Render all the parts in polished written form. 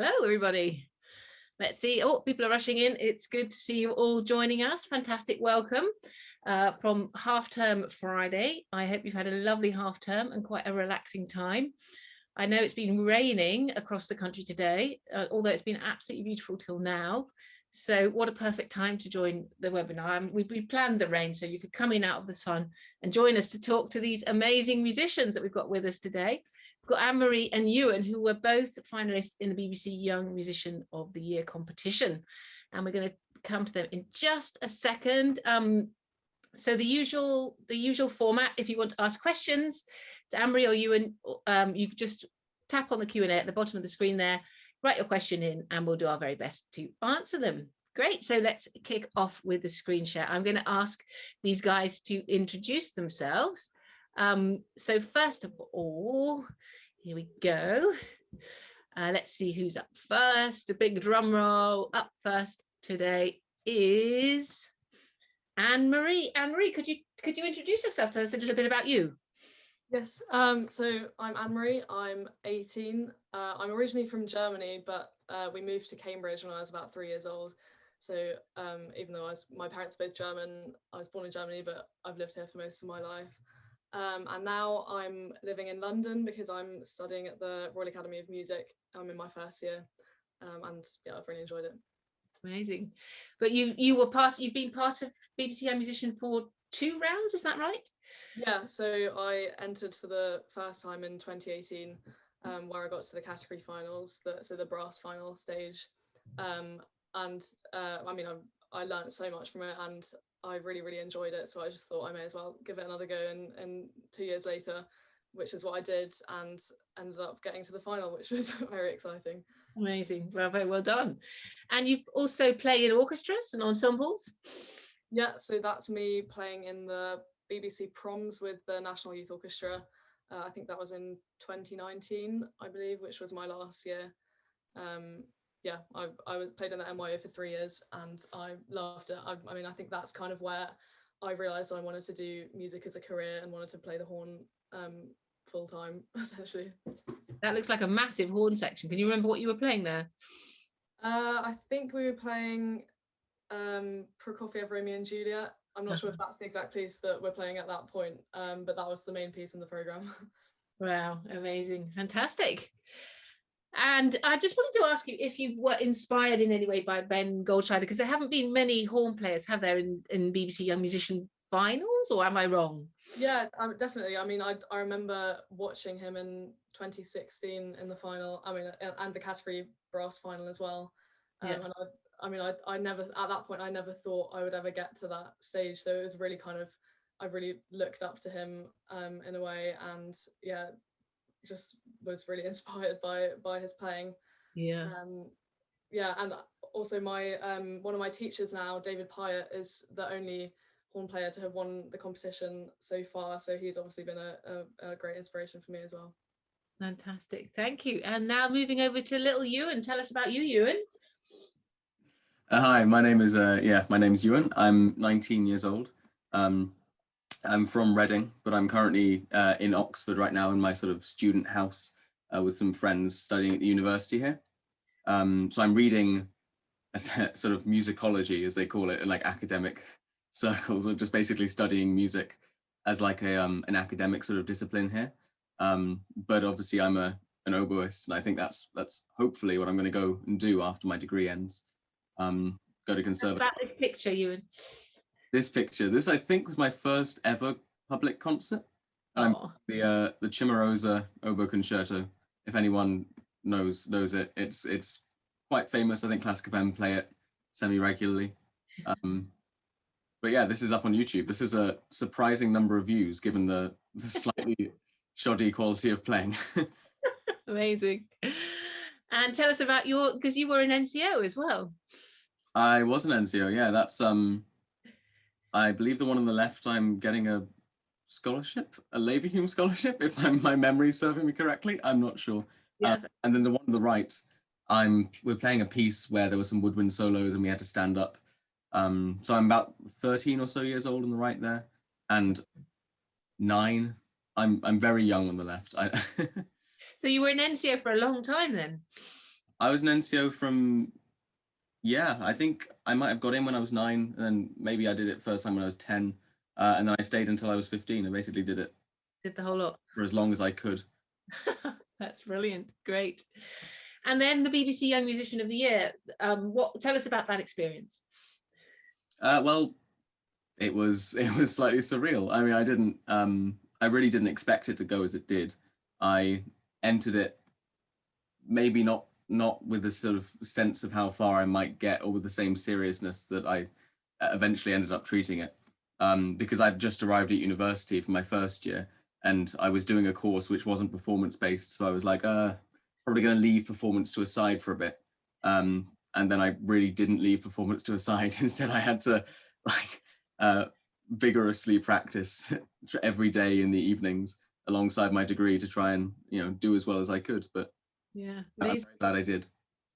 Hello, everybody. Let's see. Oh, people are rushing in. It's good to see you all joining us. Fantastic welcome from half term Friday. I hope you've had a lovely half term and quite a relaxing time. I know it's been raining across the country today, although it's been absolutely beautiful till now. So what a perfect time to join the webinar. We planned the rain so you could come in out of the sun and join us to talk to these amazing musicians that we've got with us today. We've got Annemarie and Ewan, who were both finalists in the BBC Young Musician of the Year competition. And we're going to come to them in just a second. So the usual format, if you want to ask questions to Annemarie or Ewan, you just tap on the Q&A at the bottom of the screen there, write your question in, and we'll do our very best to answer them. Great, so let's kick off with the screen share. I'm going to ask these guys to introduce themselves. So first of all, here we go. Let's see who's up first. A big drum roll. Up first today is Annemarie. Annemarie, could you introduce yourself? Tell us a little bit about you. Yes, so I'm Annemarie, I'm 18. I'm originally from Germany, but we moved to Cambridge when I was about 3 years old. So even though my parents are both German, I was born in Germany, but I've lived here for most of my life. And now I'm living in London because I'm studying at the Royal Academy of Music. I'm in my first year, and yeah, I've really enjoyed it. Amazing. But you've been part of BBC Young Musician for 2 rounds, is that right? Yeah, so I entered for the first time in 2018, where I got to the category finals, so the brass final stage. I mean, I learned so much from it and I really, really enjoyed it. So I just thought I may as well give it another go. And 2 years later, which is what I did, and ended up getting to the final, which was very exciting. Amazing. Well, very well done. And you also play in orchestras and ensembles? Yeah, so that's me playing in the BBC Proms with the National Youth Orchestra. I think that was in 2019, I believe, which was my last year. Yeah, I played in the NYO for 3 years and I loved it. I mean, I think that's kind of where I realised I wanted to do music as a career and wanted to play the horn full time, essentially. That looks like a massive horn section. Can you remember what you were playing there? I think we were playing Prokofiev, Romeo and Juliet. I'm not sure if that's the exact piece that we're playing at that point, but that was the main piece in the programme. Wow, amazing, fantastic. And I just wanted to ask you if you were inspired in any way by Ben Goldschneider, because there haven't been many horn players, have there, in BBC Young Musician finals, or am I wrong? Yeah, definitely. I mean, I remember watching him in 2016 in the final, I mean, and the category brass final as well. Yeah. And I never, at that point, I never thought I would ever get to that stage. So it was really kind of, I really looked up to him in a way, and yeah, just was really inspired by his playing. Yeah. Yeah, and also my one of my teachers now, David Pyatt, is the only horn player to have won the competition so far. So he's obviously been a great inspiration for me as well. Fantastic, thank you. And now moving over to little Ewan. Tell us about you, Ewan. Hi, my name is Ewan. I'm 19 years old. I'm from Reading, but I'm currently in Oxford right now in my sort of student house with some friends studying at the university here. So I'm reading a sort of musicology, as they call it, in like academic circles, or just basically studying music as like an academic sort of discipline here. But obviously I'm an oboist, and I think that's hopefully what I'm going to go and do after my degree ends. Go to conservatoire. About this picture, Ewan. This I think was my first ever public concert. The Cimarosa oboe concerto. If anyone knows it, it's quite famous. I think Classic FM play it semi-regularly. But yeah, this is up on YouTube. This is a surprising number of views given the slightly shoddy quality of playing. Amazing. And tell us about because you were an NCO as well. I was an NCO, yeah. That's I believe the one on the left, I'm getting a scholarship, a Leverhulme scholarship, if my memory's serving me correctly. I'm not sure. Yeah. And then the one on the right, we're playing a piece where there were some woodwind solos and we had to stand up. So I'm about 13 or so years old on the right there, and 9. I'm very young on the left. So you were an NCO for a long time then? I was an NCO from, yeah, I think I might have got in when I was 9, and then maybe I did it first time when I was 10, and then I stayed until I was 15. I basically did it Did the whole lot. for as long as I could. That's brilliant. Great. And then the BBC Young Musician of the Year. Tell us about that experience. Well, it was slightly surreal. I mean, I really didn't expect it to go as it did. I entered it maybe not with the sort of sense of how far I might get, or with the same seriousness that I eventually ended up treating it, because I'd just arrived at university for my first year, and I was doing a course which wasn't performance based. So I was like, probably going to leave performance to a side for a bit. And then I really didn't leave performance to a side. Instead, I had to vigorously practice every day in the evenings alongside my degree to try and do as well as I could. But yeah, I'm very glad I did.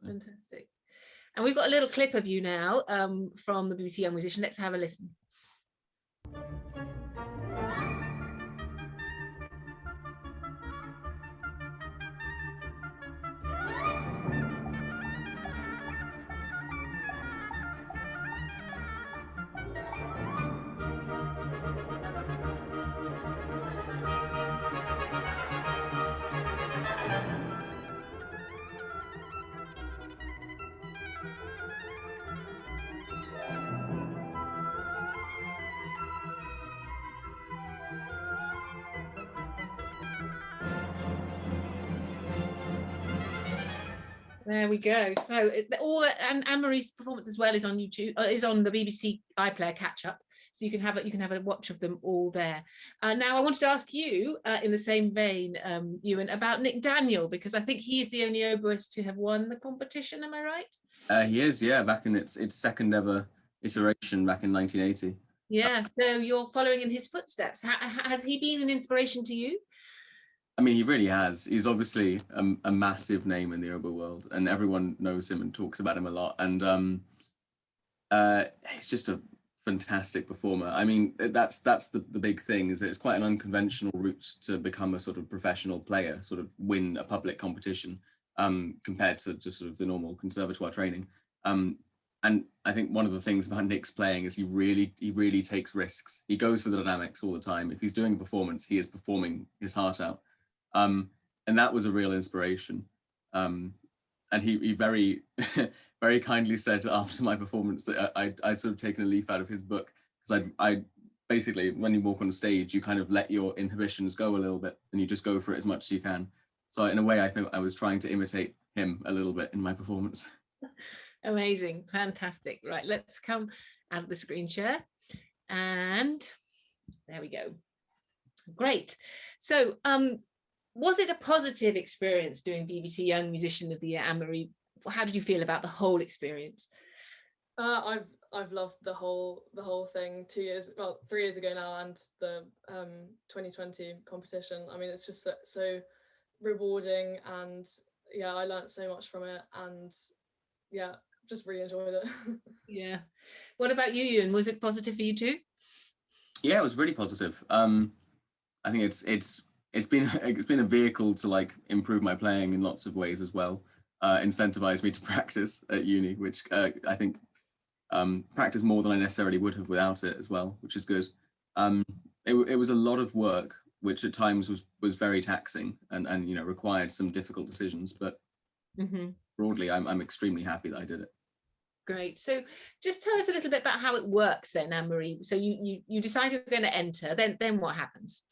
Fantastic. And we've got a little clip of you now from the BBC Young Musician. Let's have a listen. There we go. So all that, and Anne-Marie's performance as well is on YouTube, is on the BBC iPlayer catch up. So you can have a watch of them all there. Now I wanted to ask you, in the same vein, Ewan, about Nick Daniel, because I think he's the only oboist to have won the competition. Am I right? He is, yeah, back in its second ever iteration back in 1980. Yeah. So you're following in his footsteps. Has he been an inspiration to you? I mean, he really has. He's obviously a massive name in the oboe world, and everyone knows him and talks about him a lot. And he's just a fantastic performer. I mean, that's the big thing, is that it's quite an unconventional route to become a sort of professional player, sort of win a public competition, compared to just sort of the normal conservatoire training. And I think one of the things about Nick's playing is he really takes risks. He goes for the dynamics all the time. If he's doing a performance, he is performing his heart out. And that was a real inspiration. And he very, very kindly said after my performance that I'd sort of taken a leaf out of his book, because I basically, when you walk on stage, you kind of let your inhibitions go a little bit and you just go for it as much as you can. So in a way, I think I was trying to imitate him a little bit in my performance. Amazing, fantastic. Right, let's come out of the screen share, and there we go. Great. So was it a positive experience doing BBC Young Musician of the Year, Anne-Marie? How did you feel about the whole experience? I've loved the whole thing. 3 years ago now, and the 2020 competition. I mean, it's just so rewarding, and yeah, I learned so much from it, and yeah, just really enjoyed it. Yeah. What about you, Ewan? Was it positive for you too? Yeah, it was really positive. I think it's been a vehicle to like improve my playing in lots of ways as well. Incentivized me to practice at uni, which I think practice more than I necessarily would have without it as well, which is good. It was a lot of work, which at times was very taxing and required some difficult decisions. But broadly, I'm extremely happy that I did it. Great. So just tell us a little bit about how it works then, Anne-Marie. So you decide you're going to enter, then what happens?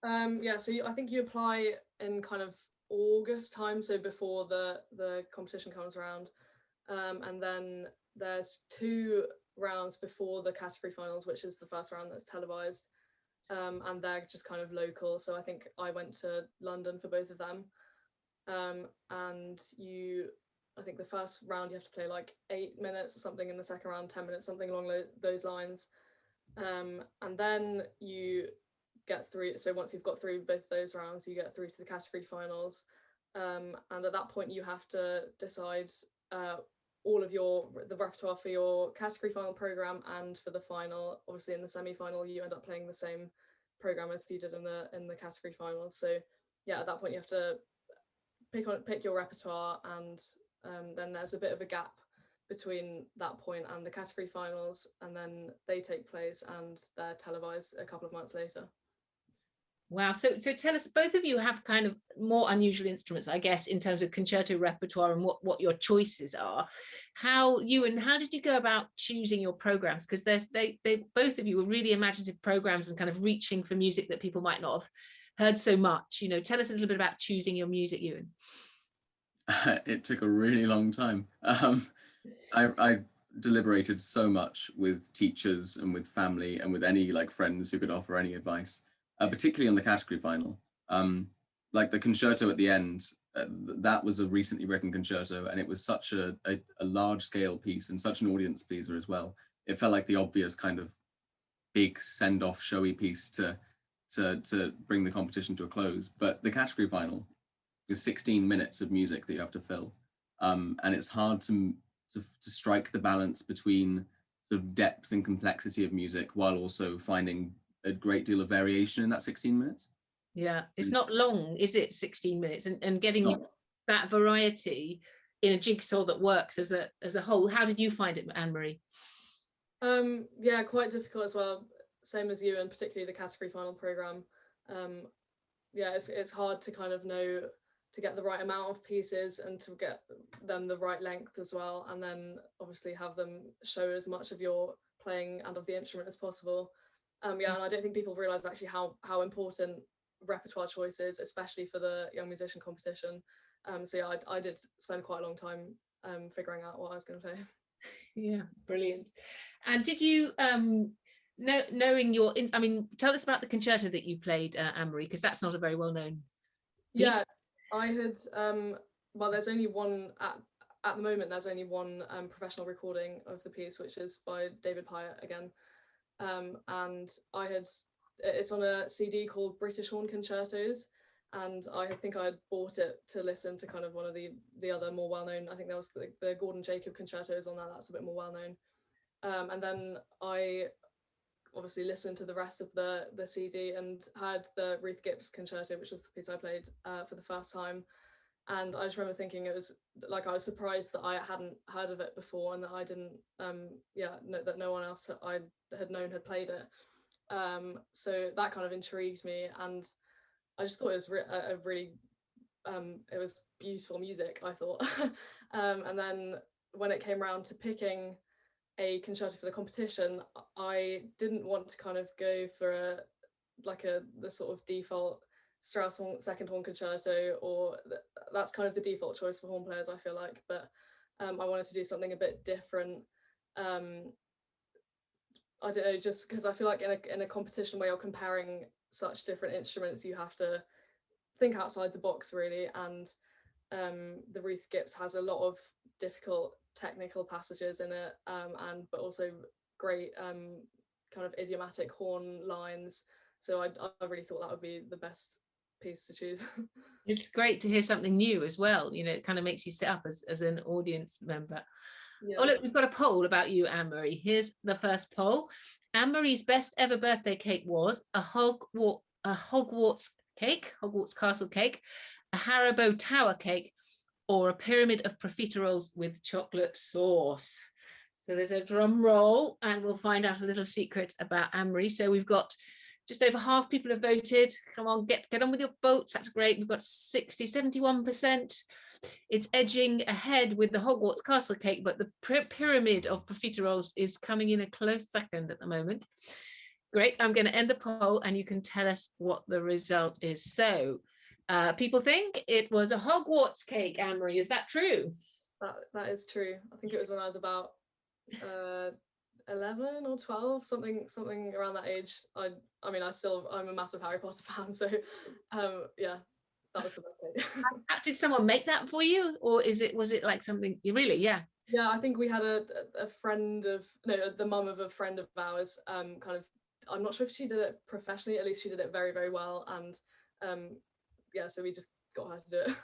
Yeah, so I think you apply in kind of August time, so before the competition comes around, and then there's 2 rounds before the category finals, which is the first round that's televised, and they're just kind of local. So I think I went to London for both of them, and I think the first round you have to play like 8 minutes or something, in the second round 10 minutes, something along those lines, and then you get through. So once you've got through both those rounds, you get through to the category finals, and at that point you have to decide all of the repertoire for your category final program and for the final. Obviously in the semi-final you end up playing the same program as you did in the category finals. So yeah, at that point you have to pick your repertoire and then there's a bit of a gap between that point and the category finals, and then they take place and they're televised a couple of months later. Wow. So tell us, both of you have kind of more unusual instruments, I guess, in terms of concerto repertoire and what your choices are. How did you go about choosing your programs? Because they both of you were really imaginative programs and kind of reaching for music that people might not have heard so much. You know, tell us a little bit about choosing your music, Ewan. It took a really long time. I deliberated so much with teachers and with family and with any like friends who could offer any advice. Particularly on the category final. Like the concerto at the end, that was a recently written concerto, and it was such a large scale piece and such an audience pleaser as well. It felt like the obvious kind of big send off showy piece to bring the competition to a close. But the category final is 16 minutes of music that you have to fill, and it's hard to strike the balance between sort of depth and complexity of music while also finding a great deal of variation in that 16 minutes. Yeah, it's not long, is it? 16 minutes, and getting you that variety in a jigsaw that works as a whole. How did you find it, Annemarie? Yeah, quite difficult as well. Same as you, and particularly the category final program. Yeah, it's hard to kind of know to get the right amount of pieces and to get them the right length as well, and then obviously have them show as much of your playing and of the instrument as possible. Yeah, and I don't think people realise actually how important repertoire choice is, especially for the young musician competition. So yeah, I did spend quite a long time figuring out what I was going to play. Yeah, brilliant. And did you knowing your I mean, tell us about the concerto that you played, Annemarie, because that's not a very well known piece. Yeah, I had well, there's only one at the moment. There's only one professional recording of the piece, which is by David Pyatt again. And it's on a CD called British Horn Concertos, and I think I had bought it to listen to kind of one of the other more well-known. I think there was the Gordon Jacob concertos on that. That's a bit more well-known. And then I obviously listened to the rest of the CD and had the Ruth Gibbs concerto, which was the piece I played for the first time. And I just remember thinking it was like, I was surprised that I hadn't heard of it before, and that I didn't that no one else I had known had played it. So that kind of intrigued me, and I just thought it was it was beautiful music, I thought. And then when it came around to picking a concerto for the competition, I didn't want to kind of go for the sort of default Strauss second horn concerto, or that's kind of the default choice for horn players, I feel like, but I wanted to do something a bit different. I don't know, just because I feel like in a competition where you're comparing such different instruments, you have to think outside the box really, and the Ruth Gibbs has a lot of difficult technical passages in it, but also great kind of idiomatic horn lines, so I really thought that would be the best piece to choose. It's great to hear something new as well, you know, it kind of makes you sit up as an audience member. Yeah. Oh look, we've got a poll about you, Annemarie. Here's the first poll. Annemarie's best ever birthday cake was a Hogwarts cake, Hogwarts castle cake, a Haribo tower cake, or a pyramid of profiteroles with chocolate sauce. So there's a drum roll, and we'll find out a little secret about Annemarie. So we've got just over half people have voted. Come on, get on with your votes. That's great. We've got 71%. It's edging ahead with the Hogwarts castle cake, but the pyramid of profiteroles is coming in a close second at the moment. Great. I'm going to end the poll, and you can tell us what the result is. So people think it was a Hogwarts cake, Annemarie. Is that true? That is true. I think it was when I was about 11 or 12, something around that age. I'm a massive Harry Potter fan, so yeah, that was the best cake. Did someone make that for you, or was it like something you really? Yeah, I think we had a friend of the mum of a friend of ours, kind of, I'm not sure if she did it professionally, at least she did it very, very well, and yeah, so we just got her to do it.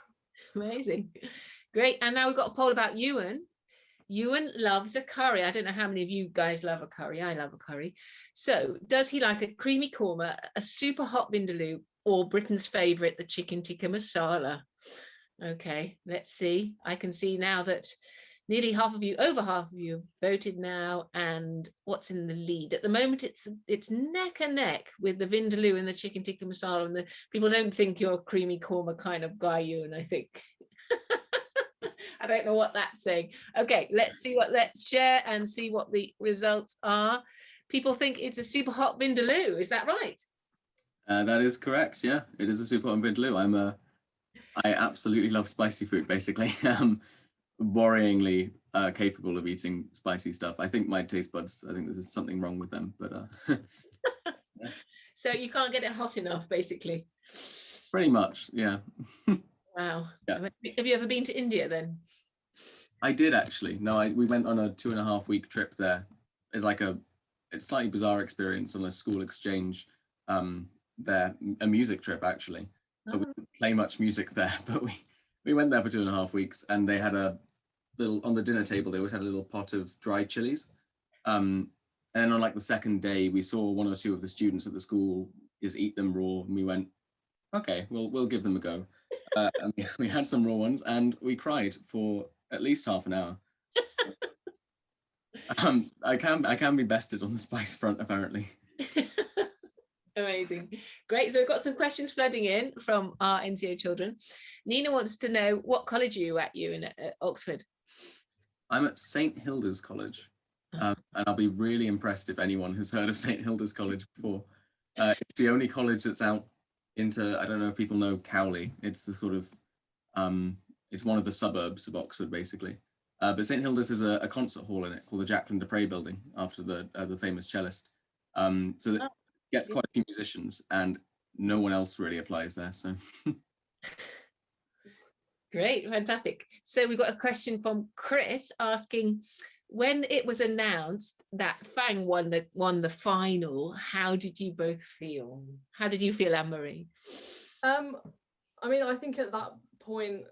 Amazing. Great. And now we've got a poll about Ewan. Ewan loves a curry. I don't know how many of you guys love a curry. I love a curry. So does he like a creamy korma, a super hot vindaloo, or Britain's favourite, the chicken tikka masala? Okay, let's see. I can see now that nearly half of you, over half of you, have voted now. And what's in the lead at the moment? It's neck and neck with the vindaloo and the chicken tikka masala. And the people don't think you're a creamy korma kind of guy, Ewan, I think. I don't know what that's saying. Okay, let's share and see what the results are. People think it's a super hot vindaloo. Is that right? That is correct. Yeah, it is a super hot vindaloo. I absolutely love spicy food, basically. Worryingly capable of eating spicy stuff. I think my taste buds, I think there's something wrong with them, but yeah. So you can't get it hot enough, basically. Pretty much, yeah. Wow. Yeah. Have you ever been to India then? I did actually. No, we went on a 2.5 week trip there. It's like a slightly bizarre experience on a school exchange there, a music trip actually. But we didn't play much music there, but we went there for 2.5 weeks, and they had a little, on the dinner table, they always had a little pot of dried chilies. And then on like the second day, we saw one or two of the students at the school just eat them raw, and we went, okay, we'll give them a go. And we had some raw ones, and we cried for at least half an hour. I can be bested on the spice front, apparently. Amazing. Great. So we've got some questions flooding in from our NCO children. Nina wants to know, what college are you at, at Oxford? I'm at St Hilda's College, and I'll be really impressed if anyone has heard of St Hilda's College before. It's the only college that's out into, I don't know if people know Cowley. It's the sort of, it's one of the suburbs of Oxford, basically. But St Hilda's has a concert hall in it called the Jacqueline de Prey Building, after the famous cellist. So that gets quite a few musicians, and no one else really applies there. So. Great, fantastic. So we've got a question from Chris asking, when it was announced that Fang won the final, how did you both feel? How did you feel, Annemarie? I mean, I think at that point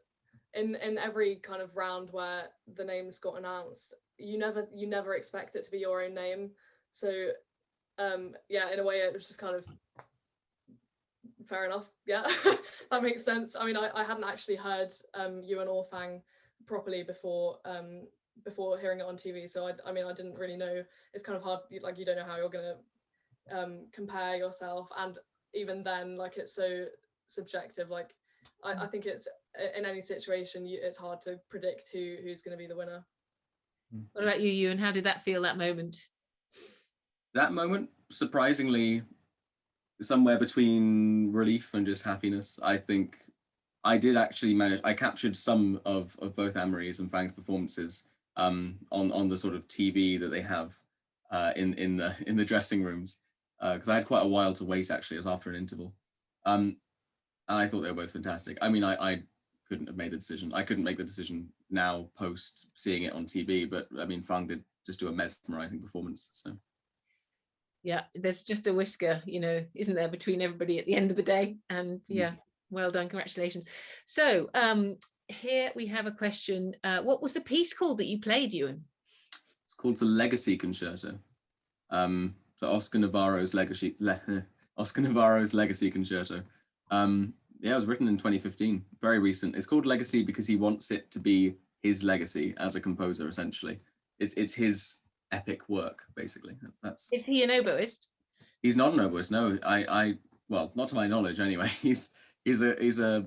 in every kind of round where the names got announced, you never expect it to be your own name. So yeah, in a way it was just kind of fair enough. Yeah, that makes sense. I mean, I hadn't actually heard Ewan or Fang properly before hearing it on TV, so I mean, I didn't really know. It's kind of hard, like, you don't know how you're gonna compare yourself, and even then, like, it's so subjective. Like, I think it's, in any situation, it's hard to predict who's going to be the winner. What about you, Ewan? How did that feel, that moment? That moment, surprisingly, somewhere between relief and just happiness. I think I did actually manage. I captured some of both Annemarie's and Fang's performances on the sort of TV that they have in the dressing rooms, because I had quite a while to wait. Actually, it was after an interval, and I thought they were both fantastic. I mean, I couldn't have made the decision. I couldn't make the decision now post seeing it on TV, but I mean, Fang did just do a mesmerizing performance. So. Yeah, there's just a whisker, isn't there, between everybody at the end of the day? And yeah, well done, congratulations. So here we have a question. What was the piece called that you played, Ewan? It's called the Legacy Concerto. So Oscar Navarro's Legacy Concerto. Yeah, it was written in 2015, very recent. It's called Legacy because he wants it to be his legacy as a composer, essentially. It's his epic work, basically. Is he an oboist? He's not an oboist, no. Well, not to my knowledge anyway. He's a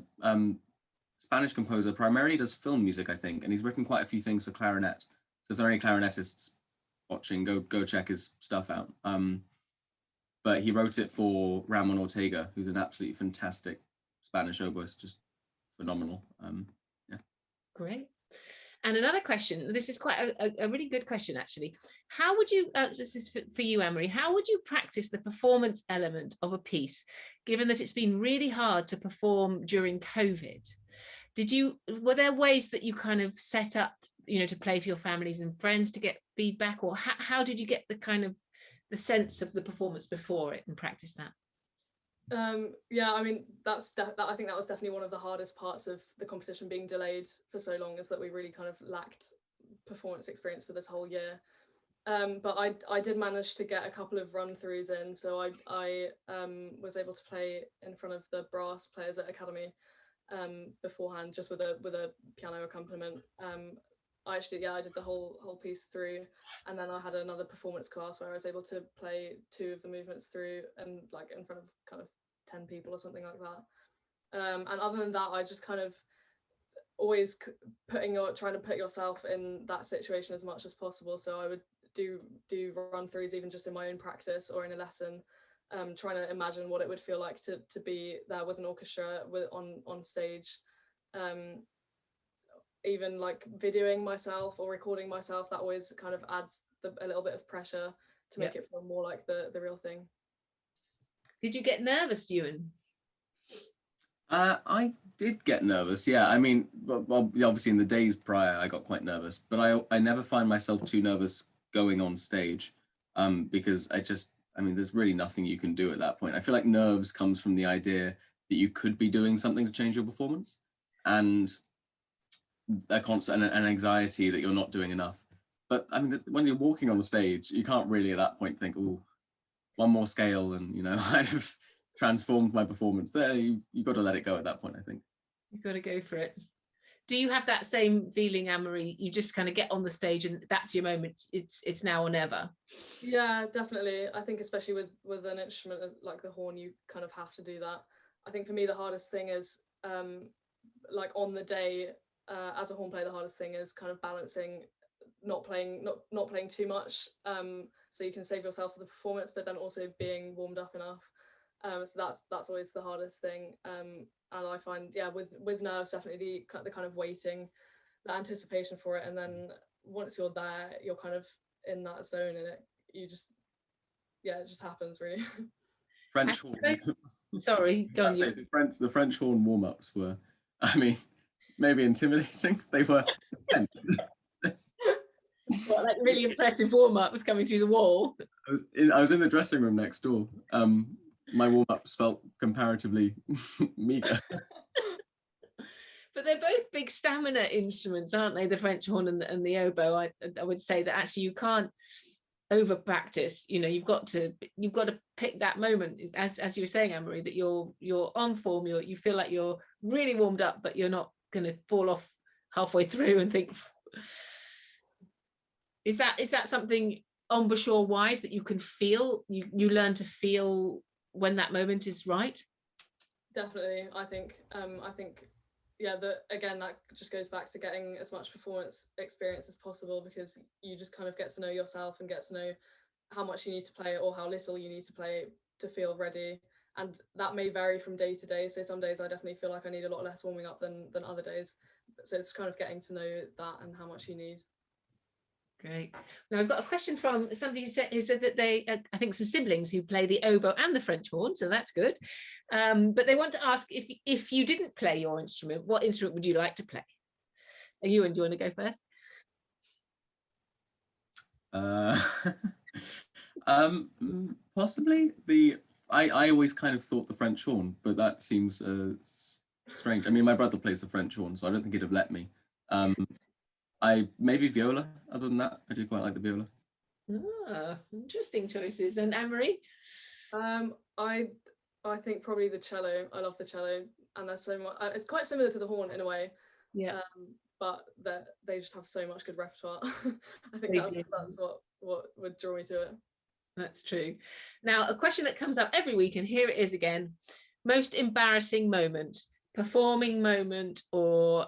Spanish composer, primarily does film music, I think, and he's written quite a few things for clarinet. So if there are any clarinetists watching, go check his stuff out. But he wrote it for Ramon Ortega, who's an absolutely fantastic Spanish oboist, just phenomenal. Yeah. Great. And another question, this is quite a really good question, actually. How would you, this is for you, Annemarie, how would you practice the performance element of a piece, given that it's been really hard to perform during COVID? Were there ways that you kind of set up, to play for your families and friends to get feedback, or how did you get the sense of the performance before it and practice that? Yeah, I mean, I think that was definitely one of the hardest parts of the competition being delayed for so long, is that we really kind of lacked performance experience for this whole year. But I did manage to get a couple of run-throughs in, so I was able to play in front of the brass players at Academy, beforehand, just with a piano accompaniment. I did the whole piece through, and then I had another performance class where I was able to play 2 of the movements through, and like in front of kind of 10 people or something like that. And other than that, I just kind of always trying to put yourself in that situation as much as possible. So I would do run throughs even just in my own practice or in a lesson, trying to imagine what it would feel like to be there with an orchestra on stage. Even like videoing myself or recording myself, that always kind of adds a little bit of pressure to make it feel more like the real thing. Did you get nervous, Ewan? I did get nervous, yeah. I mean, well, obviously in the days prior, I got quite nervous, but I never find myself too nervous going on stage, because I mean, there's really nothing you can do at that point. I feel like nerves comes from the idea that you could be doing something to change your performance, and a constant an anxiety that you're not doing enough. But I mean, when you're walking on the stage, you can't really at that point think, oh, one more scale and, you know, I'd have transformed my performance there. You've got to let it go at that point, I think. You've got to go for it. Do you have that same feeling, Annemarie? You just kind of get on the stage and that's your moment. It's now or never. Yeah, definitely. I think especially with an instrument like the horn, you kind of have to do that. I think for me the hardest thing is like on the day, as a horn player, the hardest thing is kind of balancing not playing too much, so you can save yourself for the performance, but then also being warmed up enough. So that's always the hardest thing. And I find, yeah, with nerves, definitely the kind of waiting, the anticipation for it, and then once you're there, you're kind of in that zone, and it just happens really. French horn. Sorry, go on. The French horn warm-ups were, I mean, maybe intimidating. They were intense. Well, like really impressive warm-up was coming through the wall. I was in the dressing room next door. My warm-ups felt comparatively meager. But they're both big stamina instruments, aren't they? The French horn and the oboe. I would say that actually you can't over practice. You know, you've got to pick that moment, as you were saying, Annemarie, that you're on form. You feel like you're really warmed up, but you're not going to fall off halfway through and think. Is that something embouchure wise that you can feel? You learn to feel when that moment is right? Definitely. I think yeah, that just goes back to getting as much performance experience as possible, because you just kind of get to know yourself and get to know how much you need to play or how little you need to play to feel ready. And that may vary from day to day. So some days I definitely feel like I need a lot less warming up than other days. So it's kind of getting to know that and how much you need. Great. Now I've got a question from somebody who said that they, I think some siblings who play the oboe and the French horn, so that's good. But they want to ask, if you didn't play your instrument, what instrument would you like to play? Ewan, do you want to go first? Possibly I always kind of thought the French horn, but that seems strange. I mean, my brother plays the French horn, so I don't think he'd have let me. Maybe viola. Other than that, I do quite like the viola. Interesting choices. And Annemarie? I think probably the cello. I love the cello, and there's so much. It's quite similar to the horn in a way. Yeah. But they just have so much good repertoire. I think that's what would draw me to it. That's true. Now, a question that comes up every week, and here it is again: most embarrassing moment. Performing moment, or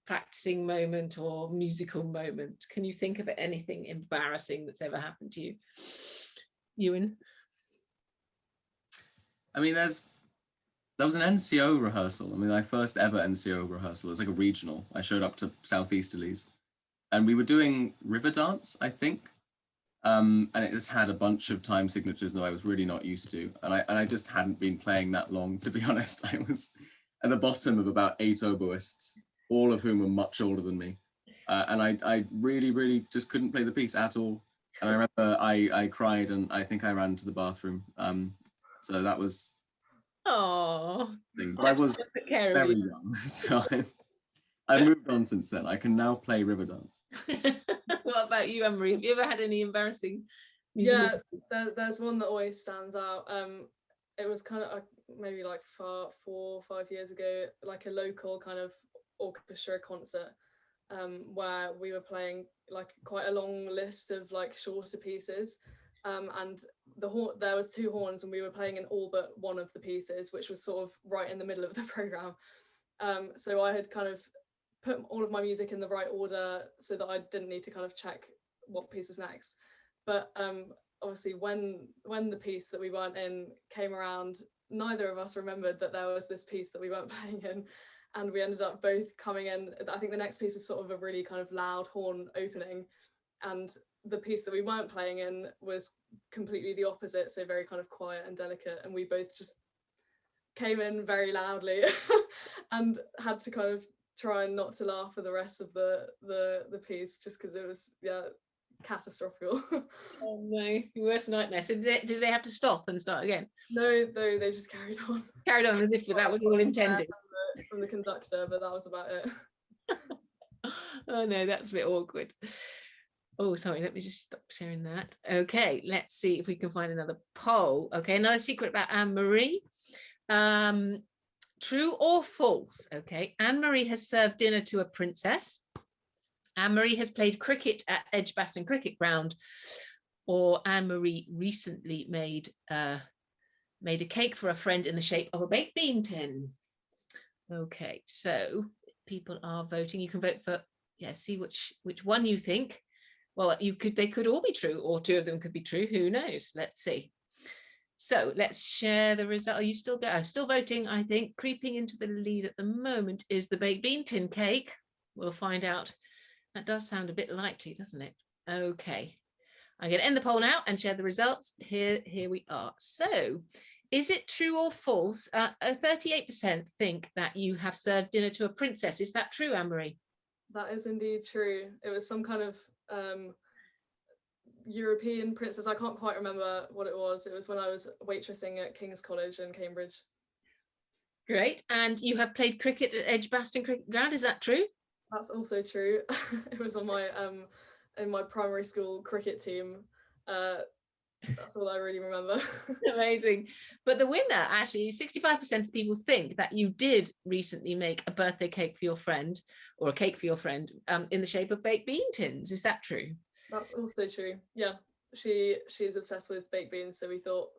practicing moment, or musical moment. Can you think of anything embarrassing that's ever happened to you, Ewan? I mean, there was an NCO rehearsal. I mean, my first ever NCO rehearsal. It was like a regional. I showed up to Southeasterlies, and we were doing river dance, I think. And it just had a bunch of time signatures that I was really not used to, and I just hadn't been playing that long, to be honest. I was at the bottom of about 8 oboists, all of whom were much older than me. And I really, really just couldn't play the piece at all. And I remember I cried, and I think I ran to the bathroom. So that was... Oh, but I was very young, so I've moved on since then. I can now play river dance. What about you, Annemarie? Have you ever had any embarrassing musical? Yeah, there's one that always stands out. It was kind of, maybe like 4 or 5 years ago, like a local kind of orchestra concert, where we were playing like quite a long list of like shorter pieces, and there was 2 horns, and we were playing in all but one of the pieces, which was sort of right in the middle of the program. So I had kind of put all of my music in the right order so that I didn't need to kind of check what piece was next. But obviously when the piece that we weren't in came around, neither of us remembered that there was this piece that we weren't playing in, and we ended up both coming in. I think the next piece was sort of a really kind of loud horn opening, and the piece that we weren't playing in was completely the opposite, so very kind of quiet and delicate, and we both just came in very loudly and had to kind of try and not to laugh for the rest of the piece, just because it was catastrophic. Oh no, worst nightmare. So did they have to stop and start again? No, they just carried on. Carried on as if that was all intended. From the conductor, but that was about it. Oh no, that's a bit awkward. Oh, sorry, let me just stop sharing that. Okay, let's see if we can find another poll. Okay, another secret about Annemarie. True or false? Okay, Annemarie has served dinner to a princess. Annemarie has played cricket at Edgbaston Cricket Ground, or Annemarie recently made a cake for a friend in the shape of a baked bean tin. Okay, so people are voting. You can vote for, see which one you think. Well, they could all be true, or 2 of them could be true. Who knows? Let's see. So let's share the result. Are you still still voting? I think creeping into the lead at the moment is the baked bean tin cake. We'll find out. That does sound a bit likely, doesn't it? Okay, I'm going to end the poll now and share the results. Here we are. So, is it true or false? 38% think that you have served dinner to a princess. Is that true, Annemarie? That is indeed true. It was some kind of European princess. I can't quite remember what it was. It was when I was waitressing at King's College in Cambridge. Great. And you have played cricket at Edgbaston Cricket Ground. Is that true? That's also true. It was on my in my primary school cricket team. That's all I really remember. Amazing. But the winner, actually, 65% of people think that you did recently make a birthday cake for your friend, or a cake for your friend, in the shape of baked bean tins. Is that true? That's also true. Yeah, she is obsessed with baked beans, so we thought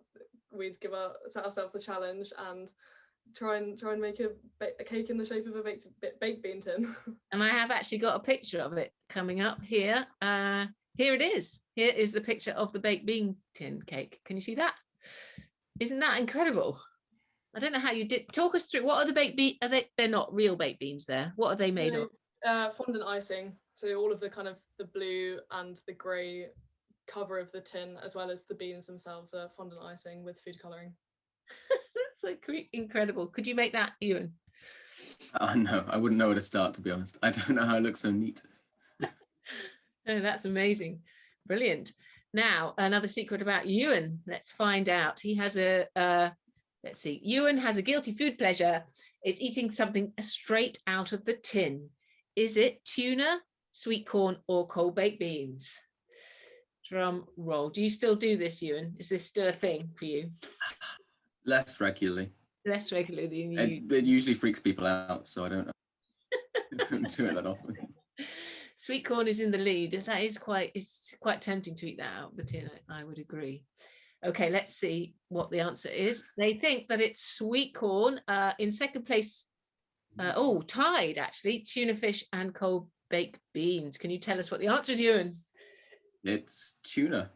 we'd set ourselves the challenge and try and make a cake in the shape of a baked bean tin. And I have actually got a picture of it coming up here. Here it is. Here is the picture of the baked bean tin cake. Can you see that? Isn't that incredible? I don't know how you did. Talk us through, what are the baked beans? They're not real baked beans there. What are they made of? Fondant icing. So all of the kind of the blue and the grey cover of the tin, as well as the beans themselves, are fondant icing with food colouring. That's so incredible. Could you make that, Ewan? No, I wouldn't know where to start, to be honest. I don't know how it looks so neat. Oh, that's amazing. Brilliant. Now, another secret about Ewan. Let's find out. He has let's see. Ewan has a guilty food pleasure. It's eating something straight out of the tin. Is it tuna, sweet corn, or cold baked beans? Drum roll. Do you still do this, Ewan? Is this still a thing for you? Less regularly. Less regularly than you. It usually freaks people out, so I don't do it that often. Sweet corn is in the lead. That is it's quite tempting to eat that out of the tin. I would agree. Okay, let's see what the answer is. They think that it's sweet corn. In second place, tied actually, tuna fish and cold baked beans. Can you tell us what the answer is, Ewan? It's tuna.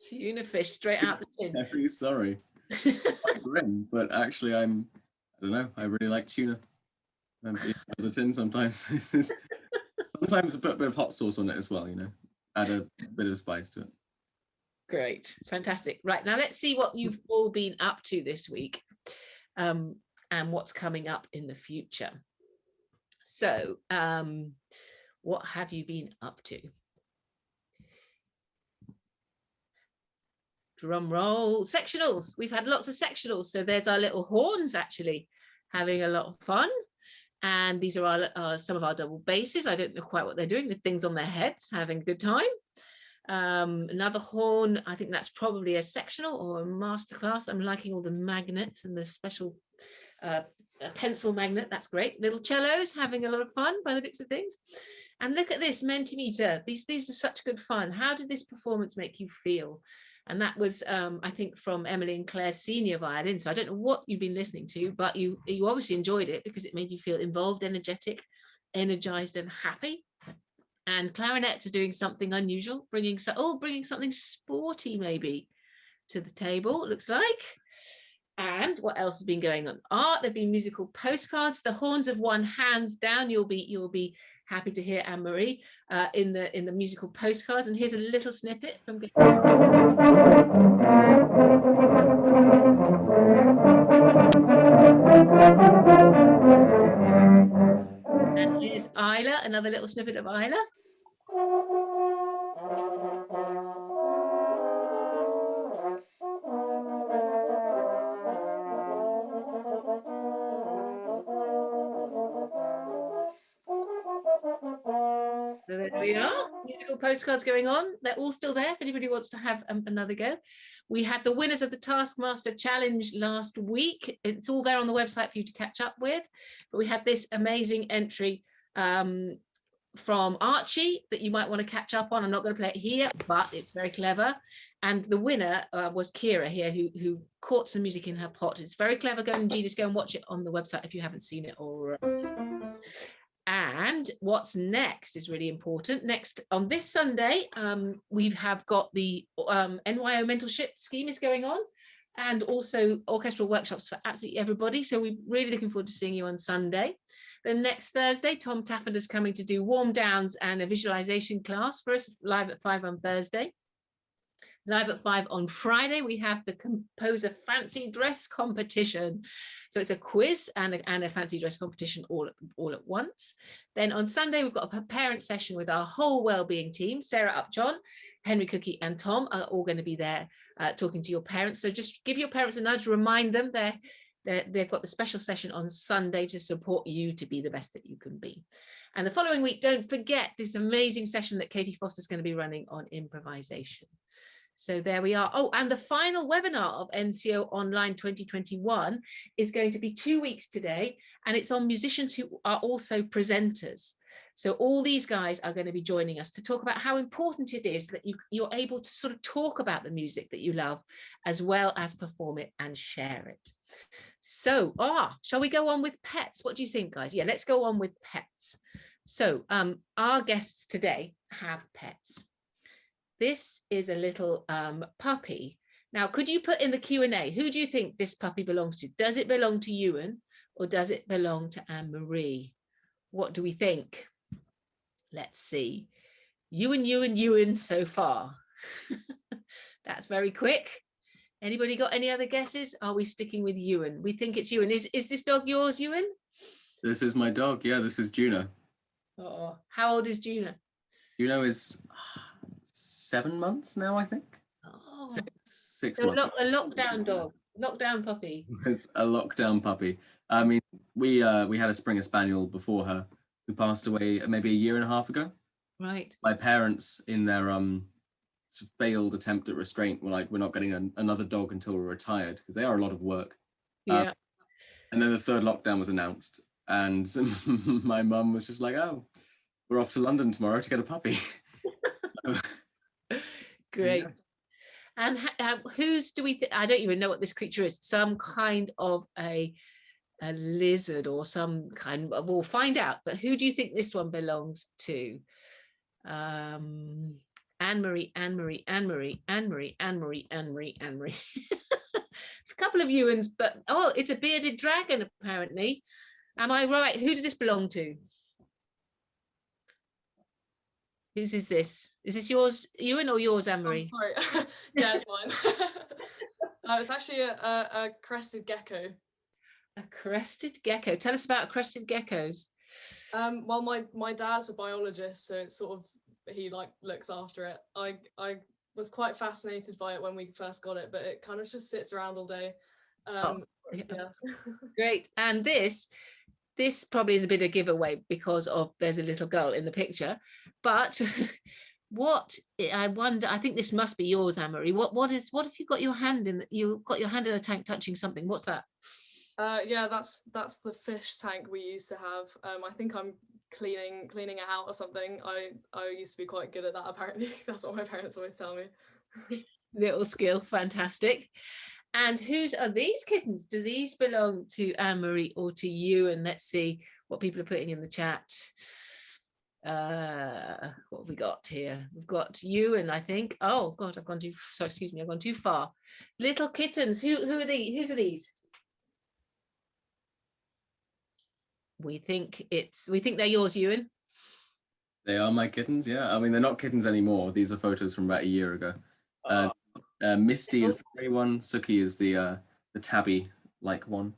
Tuna fish, straight out the tin. Very sorry. I'm grim, but actually I don't know, I really like tuna. The tin sometimes. Sometimes I put a bit of hot sauce on it as well, add a bit of spice to it. Great, fantastic. Right, now let's see what you've all been up to this week, and what's coming up in the future. So, what have you been up to? Drum roll. Sectionals. We've had lots of sectionals. So there's our little horns actually having a lot of fun. And these are some of our double basses. I don't know quite what they're doing with things on their heads, having a good time. Another horn, I think that's probably a sectional or a masterclass. I'm liking all the magnets and the special a pencil magnet. That's great. Little cellos, having a lot of fun by the looks of things. And look at this Mentimeter. These are such good fun. How did this performance make you feel? And that was, I think, from Emily and Claire's senior violin. So I don't know what you've been listening to, but you obviously enjoyed it because it made you feel involved, energetic, energized, and happy. And clarinets are doing something unusual, bringing something sporty maybe to the table, it looks like. And what else has been going on? Art, there've been musical postcards. The horns have won hands down. You'll be happy to hear Annemarie in the musical postcards. And here's a little snippet from. And here's Isla, another little snippet of Isla. So there we are, musical postcards going on. They're all still there if anybody wants to have another go. We had the winners of the Taskmaster Challenge last week. It's all there on the website for you to catch up with. But we had this amazing entry from Archie that you might want to catch up on. I'm not going to play it here, but it's very clever. And the winner was Kira here, who caught some music in her pot. It's very clever. Go and watch it on the website if you haven't seen it already. And what's next is really important. Next, on this Sunday, we have got the NYO mentorship scheme is going on, and also orchestral workshops for absolutely everybody. So we're really looking forward to seeing you on Sunday. Then next Thursday, Tom Taffinder's coming to do warm downs and a visualization class for us live at 5 on Thursday. Live at 5 on Friday, we have the composer fancy dress competition. So it's a quiz and a fancy dress competition all at once. Then on Sunday, we've got a parent session with our whole wellbeing team. Sarah Upjohn, Henry Cookie and Tom are all going to be there talking to your parents. So just give your parents a nudge, remind them they've got the special session on Sunday to support you to be the best that you can be. And the following week, don't forget this amazing session that Katie Foster's going to be running on improvisation. So there we are. Oh, and the final webinar of NCO Online 2021 is going to be 2 weeks today, and it's on musicians who are also presenters. So all these guys are going to be joining us to talk about how important it is that you're able to sort of talk about the music that you love, as well as perform it and share it. So, shall we go on with pets? What do you think, guys? Yeah, let's go on with pets. So our guests today have pets. This is a little puppy. Now, could you put in the Q&A, who do you think this puppy belongs to? Does it belong to Ewan or does it belong to Annemarie? What do we think? Let's see. Ewan so far. That's very quick. Anybody got any other guesses? Are we sticking with Ewan? We think it's Ewan. Is this dog yours, Ewan? This is my dog. Yeah, this is Juno. Oh, how old is Juno? Juno is 7 months now, I think. Oh, six so months. a lockdown dog, lockdown puppy. It's a lockdown puppy. I mean, we had a Springer Spaniel before her who passed away maybe a year and a half ago. Right. My parents, in their failed attempt at restraint, were like, we're not getting another dog until we're retired, because they are a lot of work. Yeah. And then the third lockdown was announced, and my mum was just like, oh, we're off to London tomorrow to get a puppy. Great. Yeah. And whose do we think? I don't even know what this creature is. Some kind of a lizard or some kind of, we'll find out. But who do you think this one belongs to? Annemarie. A couple of Ewans, but it's a bearded dragon apparently. Am I right? Who does this belong to? Whose is this? Is this yours, Ewan, or yours, Annemarie? Sorry. Yeah, it's mine. It's actually a crested gecko. A crested gecko. Tell us about crested geckos. Well, my dad's a biologist, so it's sort of, he looks after it. I was quite fascinated by it when we first got it, but it kind of just sits around all day. Yeah. Great. And this probably is a bit of a giveaway because there's a little girl in the picture, but What I wonder, I think this must be yours, Annemarie. What have you got your hand in? You've got your hand in a tank touching something. What's that? Yeah, that's the fish tank we used to have. I think I'm cleaning it out or something. I used to be quite good at that, apparently. That's what my parents always tell me. Little skill, fantastic. And whose are these kittens? Do these belong to Annemarie or to you? And let's see what people are putting in the chat. What have we got here? We've got you, and I think, oh God, I've gone too, sorry, excuse me, I've gone too far. Little kittens, who are these? Whose are these? We think they're yours, Ewan. They are my kittens, yeah. I mean, they're not kittens anymore. These are photos from about a year ago. Misty is the grey one. Suki is the tabby-like one.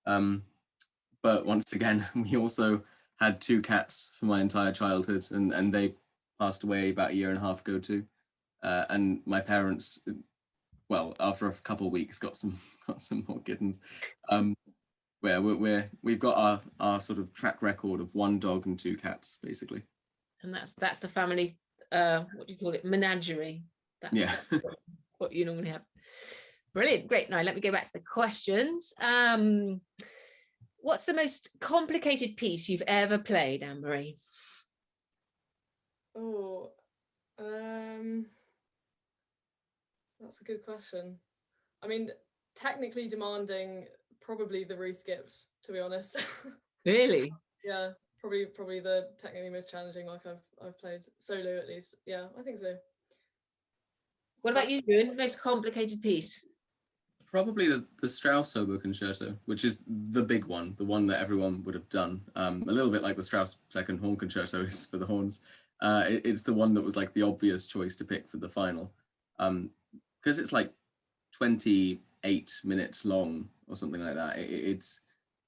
But once again, we also had 2 cats for my entire childhood, and they passed away about a year and a half ago too. And my parents, well, after a couple of weeks, got some more kittens. Where we've got our sort of track record of 1 dog and 2 cats, basically. And that's the family, what do you call it, menagerie. That's what you normally have. Brilliant, great. Now let me go back to the questions. What's the most complicated piece you've ever played, Annemarie? Oh, that's a good question. I mean, technically demanding, probably the Ruth Gibbs, to be honest. Really? Yeah, probably the technically most challenging work I've played solo, at least. Yeah, I think so. What about you, Ewan? Most complicated piece? Probably the Strauss oboe concerto, which is the big one, the one that everyone would have done. A little bit like the Strauss second horn concerto is for the horns. It's the one that was like the obvious choice to pick for the final, because it's like 28 minutes long or something like that. It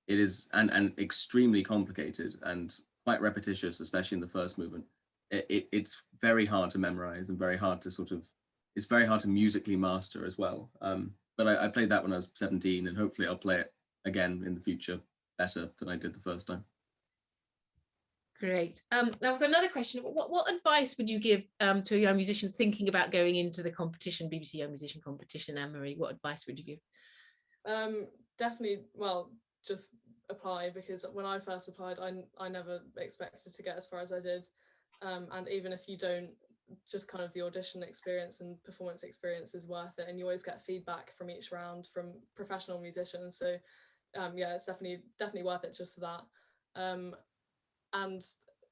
is and extremely complicated and quite repetitious, especially in the first movement. It's very hard to memorize and very hard to it's very hard to musically master as well. But I played that when I was 17, and hopefully I'll play it again in the future better than I did the first time. Great. Now I've got another question. What advice would you give to a young musician thinking about going into the competition, BBC Young Musician Competition, Annemarie? What advice would you give? Definitely, well, just apply, because when I first applied, I never expected to get as far as I did. And even if you don't, just kind of the audition experience and performance experience is worth it, and you always get feedback from each round from professional musicians. So yeah, it's definitely worth it just for that. And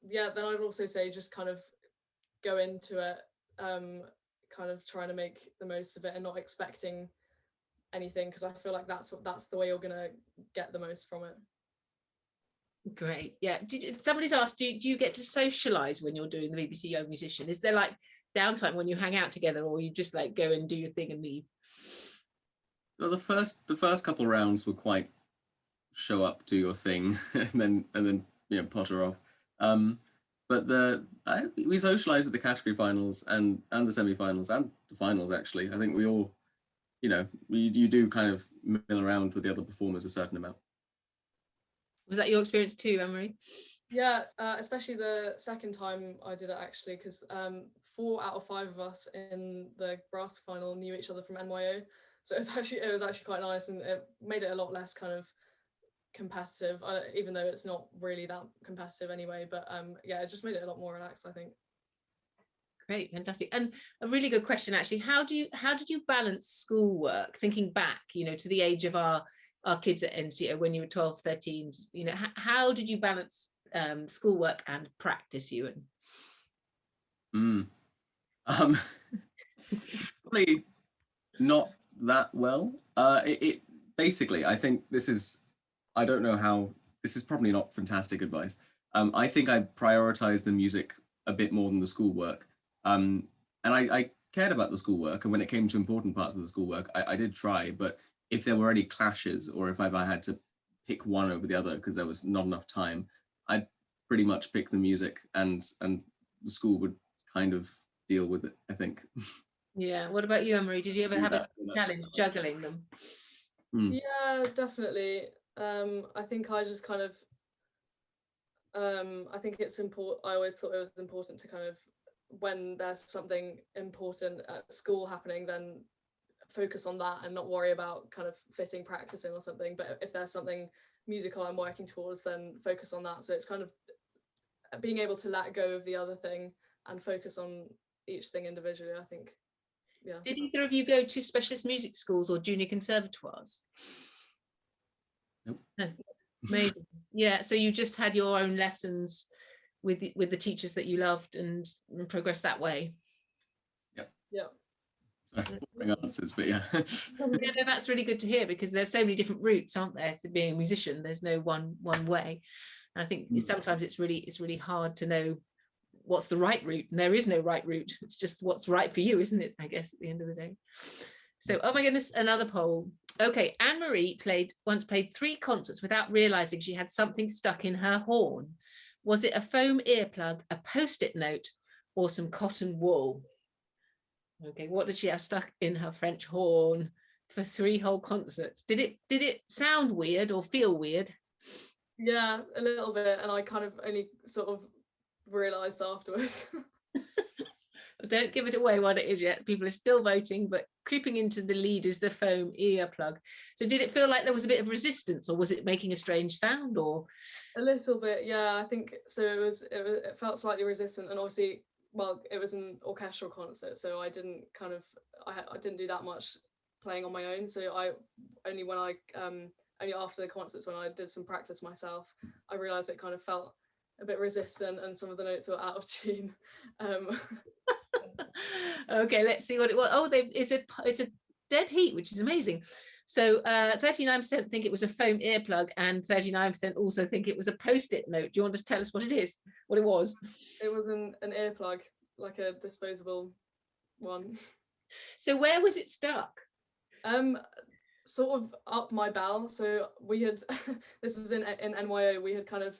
yeah, then I'd also say just kind of go into it kind of trying to make the most of it and not expecting anything, because I feel like that's the way you're gonna get the most from it. Great. Yeah. Somebody's asked, do you get to socialize when you're doing the BBC Young Musician? Is there like downtime when you hang out together, or you just like go and do your thing and leave? Well, the first couple rounds were quite show up, do your thing, and then potter off. But we socialized at the category finals and the semi-finals and the finals. Actually, I think we all, you do kind of mill around with the other performers a certain amount. Was that your experience too, Annemarie? Yeah, especially the second time I did it, actually, because 4 out of 5 of us in the brass final knew each other from NYO, so it was actually quite nice, and it made it a lot less kind of competitive, even though it's not really that competitive anyway. But yeah, it just made it a lot more relaxed, I think. Great, fantastic. And a really good question, actually. How did you balance schoolwork, thinking back, to the age of our kids at NCO when you were 12, 13, how did you balance schoolwork and practice, Ewan? Probably not that well. It basically, I think I don't know how, this is probably not fantastic advice. I think I prioritized the music a bit more than the schoolwork. And I cared about the schoolwork, and when it came to important parts of the schoolwork, I did try, but if there were any clashes, or if I had to pick one over the other because there was not enough time, I'd pretty much pick the music, and the school would kind of deal with it, I think. Yeah. What about you, Annemarie? Did you ever have a challenge juggling them? Yeah, definitely. I think I just kind of I think it's important. I always thought it was important to kind of when there's something important at school happening, then focus on that and not worry about kind of fitting practice in or something. But if there's something musical I'm working towards, then focus on that. So it's kind of being able to let go of the other thing and focus on each thing individually, I think. Yeah. Did either of you go to specialist music schools or junior conservatoires? Nope. No. Amazing. Yeah, so you just had your own lessons with the teachers that you loved and progressed that way. Yeah. Sorry, boring answers, but yeah. Yeah, no, that's really good to hear, because there's so many different routes, aren't there, to being a musician. There's no one way. And I think sometimes it's really hard to know what's the right route, and there is no right route. It's just what's right for you, isn't it, I guess, at the end of the day. So, oh my goodness, another poll. Okay, Anne-Marie once played 3 concerts without realizing she had something stuck in her horn. Was it a foam earplug, a post-it note, or some cotton wool? Okay, what did she have stuck in her French horn for 3 whole concerts? Did it sound weird or feel weird? Yeah, a little bit, and I kind of only sort of realized afterwards. Don't give it away what it is yet. People are still voting, but creeping into the lead is the foam earplug. So did it feel like there was a bit of resistance, or was it making a strange sound? Or A little bit, yeah. I think so. It felt slightly resistant, and obviously, well, it was an orchestral concert, so I didn't I didn't do that much playing on my own. So only after the concerts, when I did some practice myself, I realized it kind of felt a bit resistant, and some of the notes were out of tune. Okay, let's see what it was. Oh, it's a dead heat, which is amazing. So 39% think it was a foam earplug, and 39% also think it was a post-it note. Do you want to tell us what it was? It was an earplug, like a disposable one. So where was it stuck? Sort of up my bell. So we had this was in NYO. We had kind of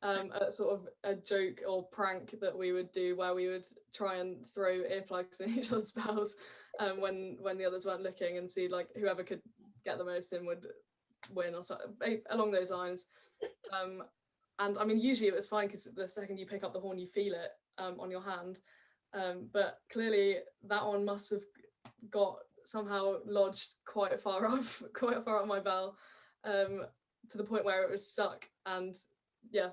a sort of a joke or prank that we would do, where we would try and throw earplugs in each other's bells when the others weren't looking, and see like whoever could get the most in would win, or something along those lines. And I mean, usually it was fine, because the second you pick up the horn, you feel it on your hand. But clearly that one must have got somehow lodged quite far up my bell, to the point where it was stuck. And yeah.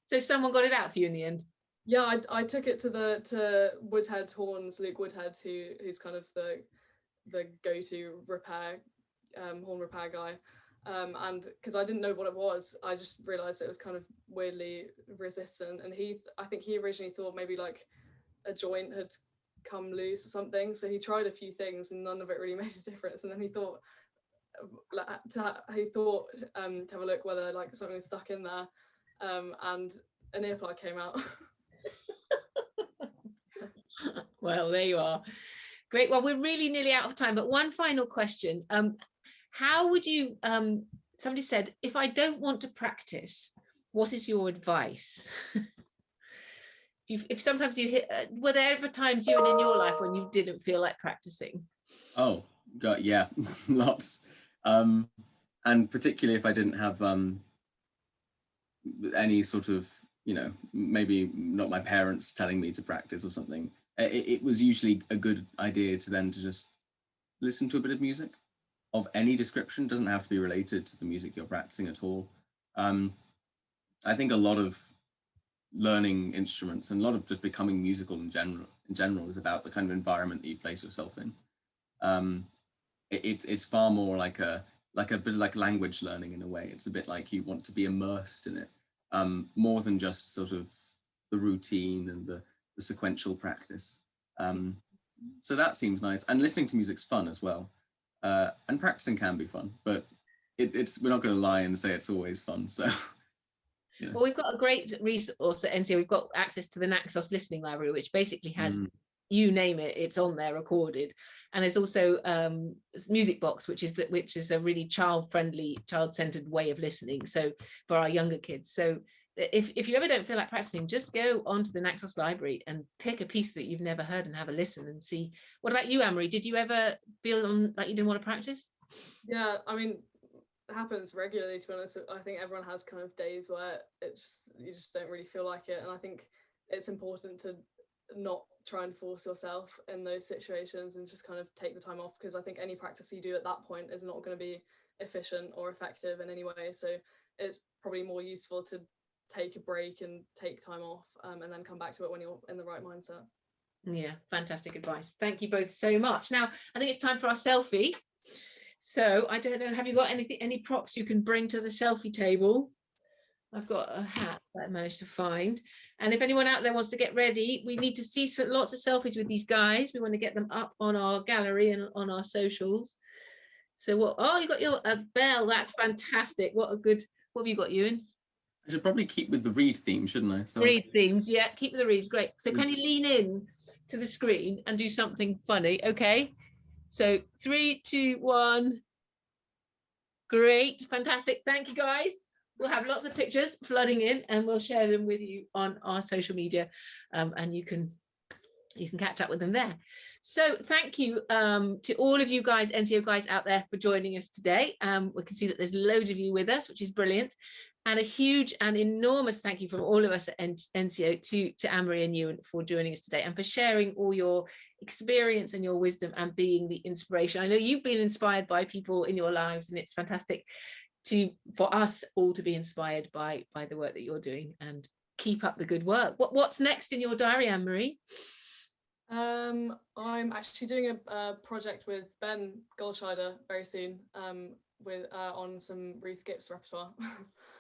So someone got it out for you in the end? Yeah, I took it to Woodhead Horns, Luke Woodhead, who's kind of the go-to repair horn repair guy. And because I didn't know what it was, I just realized it was kind of weirdly resistant. And I think he originally thought maybe like a joint had come loose or something. So he tried a few things, and none of it really made a difference. And then he thought to have a look whether like something was stuck in there, and an earplug came out. Well, there you are. Great. Well, we're really nearly out of time, but one final question. How would you, somebody said, if I don't want to practice, what is your advice? If sometimes you hit, were there ever times, Ewan, in your life when you didn't feel like practicing? Oh, God, yeah, lots. And particularly if I didn't have any sort of, maybe not my parents telling me to practice or something, it was usually a good idea to just listen to a bit of music of any description. Doesn't have to be related to the music you're practicing at all. I think a lot of learning instruments and a lot of just becoming musical in general is about the kind of environment that you place yourself in. It's far more like a bit like language learning in a way. It's a bit like you want to be immersed in it, more than just sort of the routine and the sequential practice. So that seems nice. And listening to music's fun as well. And practicing can be fun, but we're not going to lie and say it's always fun. So. Yeah. Well, we've got a great resource at NCO. We've got access to the Naxos listening library, which basically has, you name it, it's on there recorded. And there's also Music Box, which is a really child-friendly, child-centered way of listening. So for our younger kids. So if you ever don't feel like practicing, just go onto the Naxos library and pick a piece that you've never heard and have a listen and see. What about you, Annemarie? Did you ever feel like you didn't want to practice? Yeah, I mean, happens regularly, to be honest. I think everyone has kind of days where you just don't really feel like it, and I think it's important to not try and force yourself in those situations and just kind of take the time off, because I think any practice you do at that point is not going to be efficient or effective in any way. So it's probably more useful to take a break and take time off, and then come back to it when you're in the right mindset. Yeah, fantastic advice. Thank you both so much. Now, I think it's time for our selfie. So I don't know, have you got any props you can bring to the selfie table? I've got a hat that I managed to find. And if anyone out there wants to get ready, we need to see lots of selfies with these guys. We want to get them up on our gallery and on our socials. So what, oh, you got your bell. That's fantastic. What have you got, Ewan? I should probably keep with the read theme, shouldn't I? So read themes, yeah, keep with the reads, great. So can you lean in to the screen and do something funny? Okay, so 3, 2, 1. Great, fantastic, thank you guys. We'll have lots of pictures flooding in and we'll share them with you on our social media, and you can catch up with them there. So thank you to all of you guys, NCO guys out there, for joining us today. We can see that there's loads of you with us, which is brilliant. And a huge and enormous thank you from all of us at NCO to Annemarie and Ewan for joining us today and for sharing all your experience and your wisdom and being the inspiration. I know you've been inspired by people in your lives, and it's fantastic for us all to be inspired by the work that you're doing, and keep up the good work. What's next in your diary, Annemarie? I'm actually doing a project with Ben Goldscheider very soon, on some Ruth Gibbs repertoire.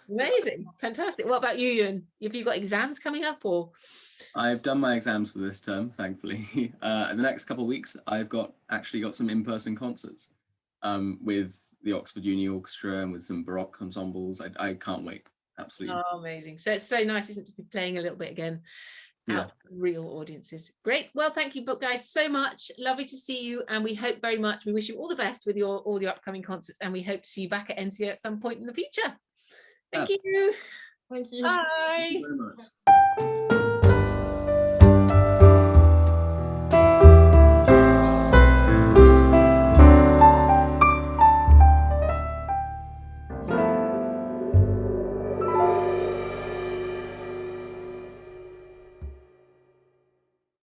Amazing, fantastic. What about you, Ewan? Have you got exams coming up, or? I've done my exams for this term, thankfully. In the next couple of weeks, I've actually got some in-person concerts with the Oxford Uni Orchestra and with some Baroque ensembles. I can't wait, absolutely. Oh, amazing. So it's so nice, isn't it, to be playing a little bit again out real audiences. Great. Well, thank you guys so much. Lovely to see you, and we hope very much, we wish you all the best with all your upcoming concerts, and we hope to see you back at NCO at some point in the future. Thank you. Thank you. Bye. Thank you very much.